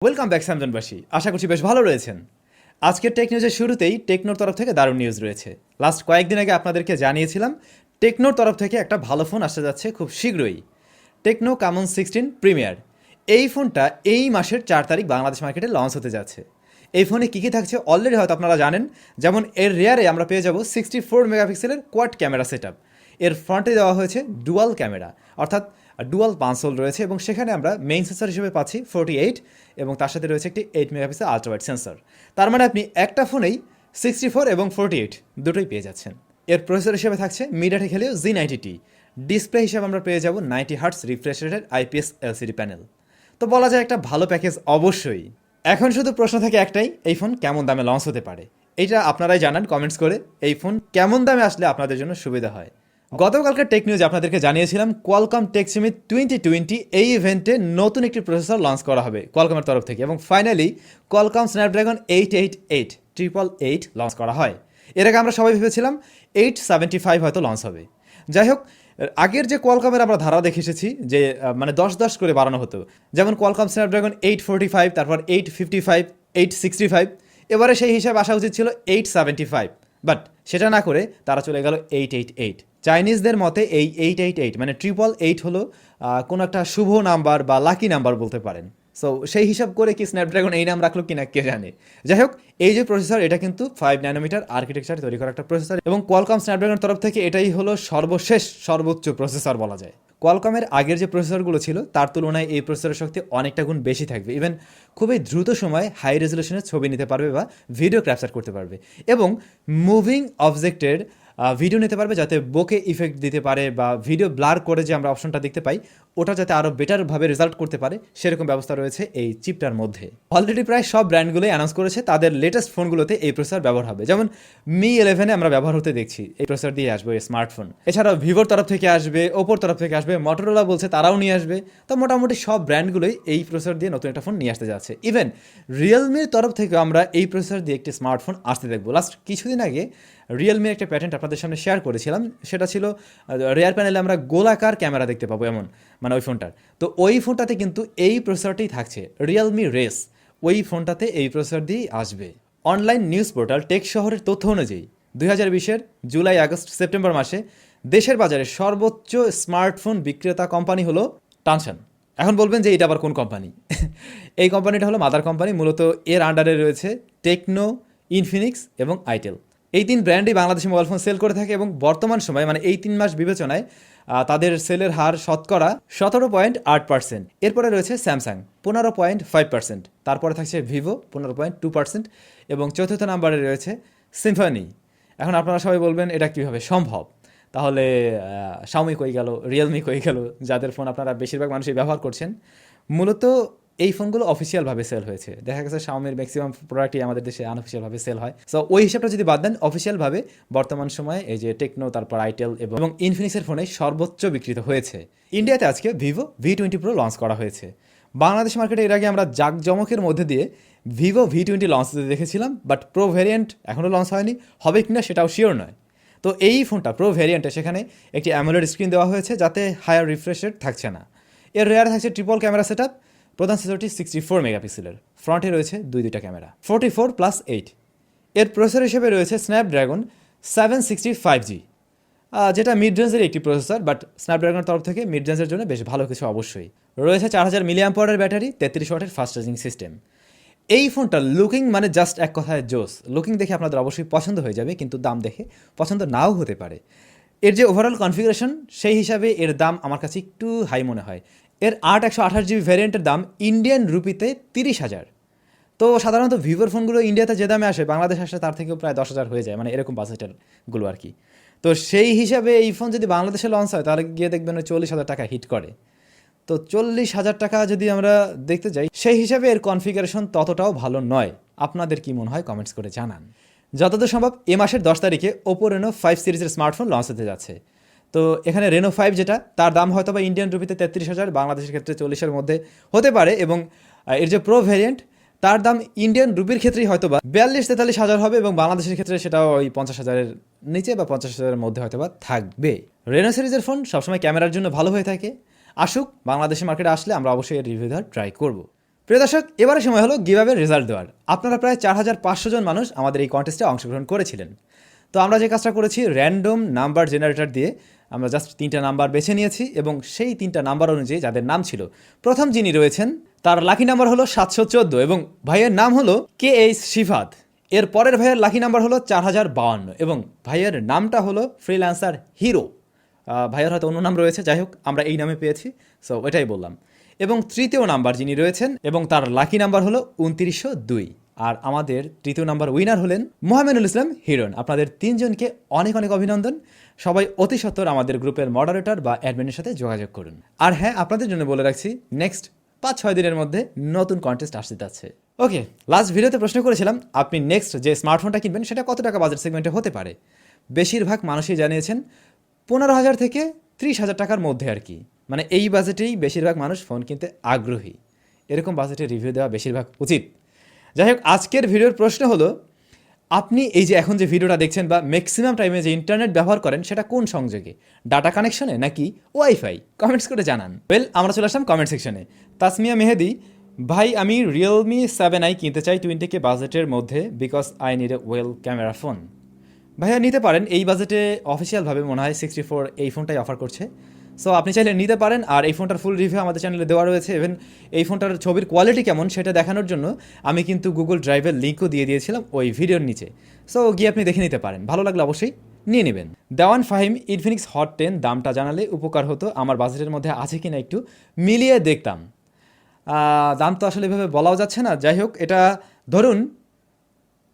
Welcome back স্যামজনবাসী, আশা করছি বেশ ভালো রয়েছেন। আজকের টেক নিউজের শুরুতেই টেকনোর তরফ থেকে দারুণ নিউজ রয়েছে। লাস্ট কয়েকদিন আগে আপনাদেরকে জানিয়েছিলাম টেকনোর তরফ থেকে একটা ভালো ফোন আসতে যাচ্ছে খুব শীঘ্রই। Tecno Camon 16 Premier. এই ফোনটা এই মাসের 4 তারিখ বাংলাদেশ মার্কেটে লঞ্চ হতে যাচ্ছে। এই ফোনে কী কী থাকছে অলরেডি হয়তো আপনারা জানেন। যেমন এর রেয়ারে আমরা পেয়ে যাব 64 মেগাপিক্সেলের কোয়াড ক্যামেরা সেট আপ। এর ফ্রন্টে দেওয়া হয়েছে ডুয়াল ক্যামেরা, অর্থাৎ ডুয়াল পাঁচল রয়েছে, এবং সেখানে আমরা মেইন সেন্সর হিসেবে পাচ্ছি 48, এবং তার সাথে রয়েছে একটি 8 মেগাপিক্সেল আলট্রাওয়াইড সেন্সর। তার মানে আপনি একটা ফোনেই 64 এবং 48 দুটোই পেয়ে যাচ্ছেন। এর প্রসেসর হিসেবে থাকছে মিডিয়াটেক হেলিও Z90T। ডিসপ্লে হিসেবে আমরা পেয়ে যাব 90 হার্টস রিফ্রেশ রেটের IPS LCD প্যানেল। তো বলা যায় একটা ভালো প্যাকেজ অবশ্যই। এখন শুধু প্রশ্ন থাকে একটাই, এই ফোন কেমন দামে লঞ্চ হতে পারে? এইটা আপনারাই জানান কমেন্টস করে। এই ফোন কেমন দামে আসলে আপনাদের জন্য সুবিধা হয়? গতকালকার টেক নিউজ আপনাদেরকে জানিয়েছিলাম কোয়ালকম টেক সামিট 2020 এই ইভেন্টে নতুন একটি প্রসেসর লঞ্চ করা হবে কোয়ালকমের তরফ থেকে, এবং ফাইনালি কোয়ালকম স্ন্যাপড্রাগন 888 লঞ্চ করা হয়। এর আগে আমরা সবাই ভেবেছিলাম 875 হয়তো লঞ্চ হবে। যাই হোক, আগের যে কোয়ালকমের আমরা ধারা দেখে এসেছি যে মানে 10 করে বাড়ানো হতো, যেমন কোয়ালকম স্ন্যাপড্রাগন 845, তারপর 855, 865, এবারে সেই হিসাবে আসা উচিত ছিল 875, বাট সেটা না করে তারা চলে গেল 888। চাইনিজদের মতে এই 888 মানে 888 হলো কোনো একটা শুভ নাম্বার বা লাকি নাম্বার বলতে পারেন। সো সেই হিসাব করে কি স্ন্যাপড্রাগন এই নাম রাখলো কিনা কে জানে। যাই হোক, এই যে প্রসেসর, এটা কিন্তু 5 ন্যানোমিটার আর্কিটেকচার তৈরি করা একটা প্রসেসর, এবং কোয়ালকম স্ন্যাপড্রাগনের তরফ থেকে এটাই হলো সর্বোচ্চ প্রসেসর বলা যায়। কোয়ালকমের আগের যে প্রসেসরগুলো ছিল তার তুলনায় এই প্রসেসরের শক্তি অনেকটা গুণ বেশি থাকবে। ইভেন খুবই দ্রুত সময়ে হাই রেজলিউশনের ছবি নিতে পারবে বা ভিডিও ক্যাপচার করতে পারবে, এবং মুভিং অবজেক্টের ভিডিও নিতে পারবে, যাতে বোকে ইফেক্ট দিতে পারে বা ভিডিও ব্লার করে যে আমরা অপশনটা দেখতে পাই ওটা যাতে আরও বেটারভাবে রেজাল্ট করতে পারে, সেরকম ব্যবস্থা রয়েছে এই চিপটার মধ্যে। অলরেডি প্রায় সব ব্র্যান্ডগুলোই অ্যানাউন্স করেছে তাদের লেটেস্ট ফোনগুলোতে এই প্রসেসর ব্যবহার হবে। যেমন Mi 11 আমরা ব্যবহার হতে দেখছি এই প্রসেসর দিয়ে আসবে এই স্মার্টফোন। এছাড়াও ভিভোর তরফ থেকে আসবে, ওপোর তরফ থেকে আসবে, মটোরোলা বলছে তারাও নিয়ে আসবে। তো মোটামুটি সব ব্র্যান্ডগুলোই এই প্রসেসর দিয়ে নতুন একটা ফোন নিয়ে আসতে যাচ্ছে। ইভেন রিয়েলমির তরফ থেকে আমরা এই প্রসেসর দিয়ে একটি স্মার্টফোন আসতে দেখবো। লাস্ট কিছুদিন আগে রিয়েলমির একটা প্যাটেন্ট আপনাদের সামনে শেয়ার করেছিলাম, সেটা ছিল রেয়ার প্যানেলে আমরা গোলাকার ক্যামেরা দেখতে পাবো এমন, মানে ওই ফোনটার। তো ওই ফোনটাতে কিন্তু এই প্রসেসরটাই থাকছে, রিয়েলমি রেস। ওই ফোনটাতে এই প্রসেসর দিয়েই আসবে। অনলাইন নিউজ পোর্টাল টেক শহরের তথ্য অনুযায়ী 2020-এর জুলাই, আগস্ট, সেপ্টেম্বর মাসে দেশের বাজারে সর্বোচ্চ স্মার্টফোন বিক্রেতা কোম্পানি হলো টানশন। এখন বলবেন যে এটা আবার কোন কোম্পানি? এই কোম্পানিটা হলো মাদার কোম্পানি। মূলত এর আন্ডারে রয়েছে টেকনো, ইনফিনিক্স এবং আইটেল। এই 3 ব্র্যান্ডই বাংলাদেশে মোবাইল ফোন সেল করে থাকে, এবং বর্তমান সময়ে মানে এই 3 মাস বিবেচনায় তাদের সেলের হার শতকরা 17.8%। এরপরে রয়েছে স্যামসাং 15.5%, তারপরে থাকছে ভিভো 15.2%, এবং চতুর্থ নাম্বারে রয়েছে সিম্ফনি। এখন আপনারা সবাই বলবেন এটা কীভাবে সম্ভব? তাহলে শাওমি কই গেল, রিয়েলমি কই গেল, যাদের ফোন আপনারা বেশিরভাগ মানুষই ব্যবহার করছেন? মূলত এই ফোনগুলো অফিসিয়ালভাবে সেল হয়েছে। দেখা গেছে শাওমির ম্যাক্সিমাম প্রোডাক্টই আমাদের দেশে আনঅফিসিয়ালভাবে সেল হয়। সো ওই হিসাবটা যদি বাদ দেন, অফিসিয়ালভাবে বর্তমান সময়ে এই যে টেকনো, তারপর আইটেল এবং ইনফিনিক্সের ফোনে সর্বোচ্চ বিক্রিত হয়েছে। ইন্ডিয়াতে আজকে ভিভো V20 Pro লঞ্চ করা হয়েছে। বাংলাদেশ মার্কেটে এর আগে আমরা জাঁকজমকের মধ্যে দিয়ে ভিভো V20 লঞ্চ দিতে দেখেছিলাম, বাট প্রো ভ্যারিয়েন্ট এখনও লঞ্চ হয়নি, হবে কিনা সেটাও শিওর নয়। তো এই ফোনটা প্রো ভ্যারিয়েন্টে সেখানে একটি অ্যামোলেড স্ক্রিন দেওয়া হয়েছে, যাতে হায়ার রিফ্রেশ রেট থাকছে না। এর রেয়ারে থাকছে ট্রিপল ক্যামেরা সেট আপ। প্রধান সেন্সরটি 64 মেগাপিক্সেলের, ফ্রন্টে রয়েছে দুইটা ক্যামেরা 44+8। এর প্রসেসর হিসেবে রয়েছে স্ন্যাপড্রাগন 765G, যেটা মিড রেঞ্জের একটি প্রসেসর, বাট স্ন্যাপড্রাগনের তরফ থেকে মিড রেঞ্জের জন্য বেশ ভালো কিছু অবশ্যই রয়েছে। 4000 mAh ব্যাটারি, 33 ওয়াটের ফাস্ট চার্জিং সিস্টেম। এই ফোনটা লুকিং মানে জাস্ট এক কথায় জোস। লুকিং দেখে আপনাদের অবশ্যই পছন্দ হয়ে যাবে, কিন্তু দাম দেখে পছন্দ নাও হতে পারে। এর যে ওভারঅল কনফিগারেশন, সেই হিসাবে এর দাম আমার কাছে একটু হাই মনে হয়। এর 128GB ভ্যারিয়েন্টের দাম ইন্ডিয়ান রুপিতে 30,000। তো সাধারণত ভিভোর ফোনগুলো ইন্ডিয়াতে যে দামে আসে, বাংলাদেশ আসে তার থেকেও প্রায় 10,000 হয়ে যায়, মানে এরকম বাজেটেরগুলো আর কি। তো সেই হিসাবে এই ফোন যদি বাংলাদেশে লঞ্চ হয়, তাহলে গিয়ে দেখবেন 40,000 টাকা হিট করে। তো 40,000 টাকা যদি আমরা দেখতে যাই, সেই হিসাবে এর কনফিগারেশন ততটাও ভালো নয়। আপনাদের কি মনে হয় কমেন্টস করে জানান। যতদূর সম্ভব এ মাসের 10 তারিখে ওপো রেনো 5 সিরিজের স্মার্টফোন লঞ্চ হতে যাচ্ছে। তো এখানে রেনো 5 যেটা, তার দাম হয়তো বা ইন্ডিয়ান রুপিতে 33,000, বাংলাদেশের ক্ষেত্রে 40-এর মধ্যে হতে পারে, এবং এর যে প্রো ভ্যারিয়েন্ট, তার দাম ইন্ডিয়ান রুপির ক্ষেত্রেই হয়তো বা 42-43,000 হবে, এবং বাংলাদেশের ক্ষেত্রে সেটাও ওই 50,000-এর নিচে বা 50,000-এর মধ্যে হয়তো বা থাকবে। রেনো সিরিজের ফোন সবসময় ক্যামেরার জন্য ভালো হয়ে থাকে। আসুক, বাংলাদেশের মার্কেটে আসলে আমরা অবশ্যই এর রিভিউ দেওয়ার ট্রাই করব। প্রিয় দর্শক, এবারে সময় হলো গিভঅ্যাওয়ের রেজাল্ট দেওয়ার। আপনারা প্রায় 4500 জন মানুষ আমাদের এই কন্টেস্টে অংশগ্রহণ করেছিলেন। তো আমরা যে কাজটা করেছি, র্যান্ডম নাম্বার জেনারেটর দিয়ে আমরা জাস্ট 3টা নাম্বার বেছে নিয়েছি এবং সেই 3টা নাম্বার অনুযায়ী যাদের নাম ছিল, প্রথম যিনি রয়েছেন তার লাকি নাম্বার হলো 714 এবং ভাইয়ের নাম হলো KH শিফাত। এর পরের ভাইয়ের লাকি নাম্বার হলো 4052 এবং ভাইয়ের নামটা হলো ফ্রিল্যান্সার হিরো। ভাইয়ের হয়তো অন্য নাম রয়েছে, যাই হোক আমরা এই নামে পেয়েছি, সো ওইটাই বললাম। এবং তৃতীয় নাম্বার যিনি রয়েছেন এবং তার লাকি নাম্বার হলো 2902। আর আমাদের তৃতীয় নাম্বার উইনার হলেন মোহামেনুল ইসলাম হিরন। আপনাদের 3জনকে অনেক অনেক অভিনন্দন। সবাই অতি সত্বর আমাদের গ্রুপের মডারেটর বা অ্যাডমিনের সাথে যোগাযোগ করুন। আর হ্যাঁ, আপনাদের জন্য বলে রাখছি, নেক্সট 5-6 দিনের মধ্যে নতুন কন্টেস্ট আসতে যাচ্ছে। ওকে, লাস্ট ভিডিওতে প্রশ্ন করেছিলাম আপনি নেক্সট যে স্মার্টফোনটা কিনবেন সেটা কত টাকা বাজেট সেগমেন্টে হতে পারে। বেশিরভাগ মানুষই জানিয়েছেন 15,000 থেকে 30,000 টাকার মধ্যে আর কি। মানে এই বাজেটেই বেশিরভাগ মানুষ ফোন কিনতে আগ্রহী। এরকম বাজেটে রিভিউ দেওয়া বেশিরভাগ উচিত। যাই হোক, আজকের ভিডিওর প্রশ্ন হলো, আপনি এই যে এখন যে ভিডিওটা দেখছেন বা ম্যাক্সিমাম টাইমে যে ইন্টারনেট ব্যবহার করেন সেটা কোন সংযোগে, ডাটা কানেকশনে নাকি ওয়াইফাই? কমেন্টস করে জানান। আমরা চলে আসলাম কমেন্ট সেকশনে। তাসমিয়া মেহেদি, ভাই আমি Realme 7i কিনতে চাই 20K বাজেটের মধ্যে, because I need a well camera phone. ভাইয়া নিতে পারেন, এই বাজেটে অফিসিয়ালভাবে মনে হয় 64 এই ফোনটাই অফার করছে। সো আপনি চাইলে নিতে পারেন। আর এই ফোনটার ফুল রিভিউ আমাদের চ্যানেলে দেওয়া রয়েছে। ইভেন এই ফোনটার ছবির কোয়ালিটি কেমন সেটা দেখানোর জন্য আমি কিন্তু গুগল ড্রাইভের লিঙ্কও দিয়ে দিয়েছিলাম ওই ভিডিওর নিচে। সো গিয়ে আপনি দেখে নিতে পারেন, ভালো লাগলে অবশ্যই নিয়ে নেবেন। দেওয়ান ফাহিম, ইনফিনিক্স হট 10 দামটা জানালে উপকার হতো, আমার বাজেটের মধ্যে আছে কিনা একটু মিলিয়ে দেখতাম। দাম তো আসলে এভাবে বলাও যাচ্ছে না। যাই হোক, এটা ধরুন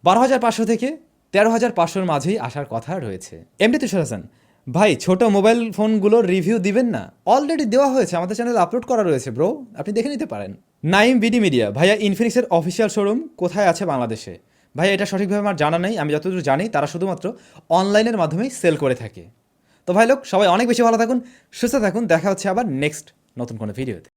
12,500 থেকে 13,500-র মাঝেই আসার কথা রয়েছে। এমডি তুষার হাসান, ভাই ছোট মোবাইল ফোনগুলোর রিভিউ দিবেন না? অলরেডি দেওয়া হয়েছে, আমাদের চ্যানেলে আপলোড করা রয়েছে ব্রো, আপনি দেখে নিতে পারেন। নাইম বিডি মিডিয়া, ভাইয়া ইনফিনিক্সের অফিসিয়াল শোরুম কোথায় আছে বাংলাদেশে? ভাইয়া এটা সঠিকভাবে আমার জানা নেই, আমি যতদূর জানি তারা শুধুমাত্র অনলাইনের মাধ্যমেই সেল করে থাকে। তো ভাই লোক, সবাই অনেক বেশি ভালো থাকুন, সুস্থ থাকুন, দেখা হচ্ছে আবার নেক্সট নতুন কোনো ভিডিওতে।